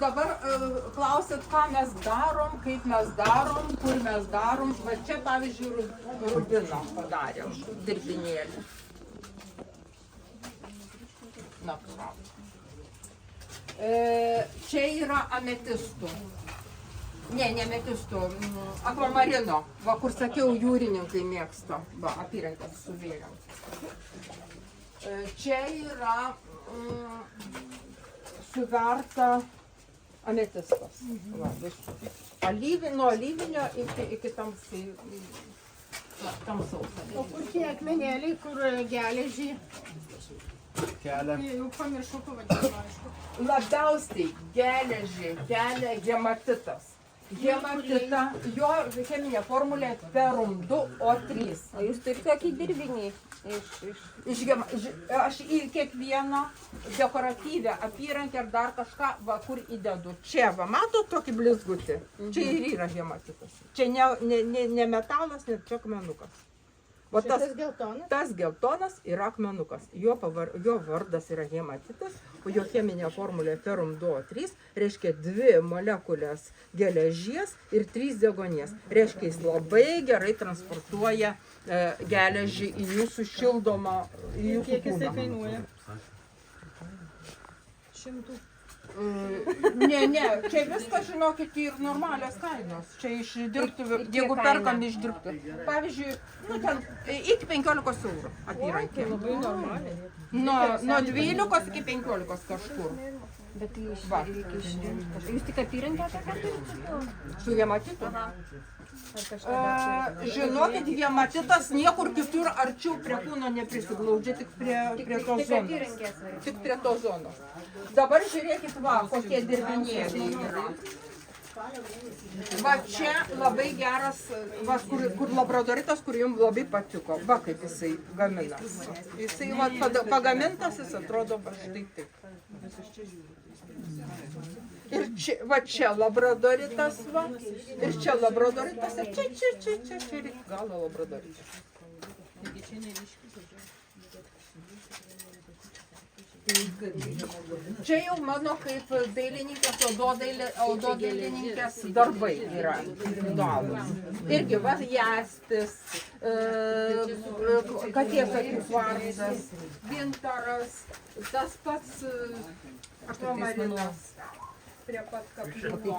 Dabar klausit, ką mes darom, kaip mes darom, kur mes darom. Va čia, pavyzdžiui, rubiną padarėm, dirbinėlį. Na, čia yra ametistų. Ne ametistų, akvamarino. Va, kur sakiau, jūrininkai mėgsta. Va, apyrankės su vėliam. Čia yra suverta ametistas. Va, nuo alyvinio iki tamsaus. O kur tie akmenėliai, kur geležį? Kelia. Jau pamiršau pavadinimą, aišku. Labiausiai geležį kelia hematitas. Hematitą, jo cheminė formulė ferum 2O3. O jūs turite tokį dirbinį? Aš į kiekvieną dekoratyvę apyrankę ar dar kažką, va, kur įdedu. Čia, va, matot tokį blizgutį? Čia ir yra hematitas. Čia ne metalas, net čia akmenukas. O Tas geltonas? Tas geltonas yra akmenukas. Jo vardas yra hematitas, o jo cheminė formulė ferum 2O3 reiškia 2 molekulės geležies ir 3 deguonies. Reiškia, jis labai gerai transportuoja geležį į jūsų šildomą, į jūsų Kiek jisai kūną. kainuoja? 100. Ne, čia viskas, žinokit, ir normalios kainos. Čia iš dirbtuvių, jeigu perkam iš dirbtuvių. Pavyzdžiui, nu ten iki 15 eurų apyrankė. Labai normaliai. Nuo 12 iki 15 kažkur. Bet tai reikia išrinkti. Jūs tik apyrankę tokią turite? Su hematitu. Žinokit, hematitas niekur kitur arčiau prie kūno neprisiglaudžia, tik prie tos zonos. Tik prie tos zonos. Dabar žiūrėkit, va, kokie dirbinėliai yra. Va čia labai geras, va, kur labradoritas, kur jums labai patiko. Va kaip jisai gaminas. Jisai va, pagamintas, jis atrodo va štai taip. Ir čia, va čia labradoritas, va, ir čia labradoritas, ir čia iki galo labradoritas. Čia jau mano kaip dailininkės, ododailininkės darbai yra individualūs. Irgi va jaspis, katės akių kvarcas, gintaras, tas pats akvamarinas prie pat kapliuko.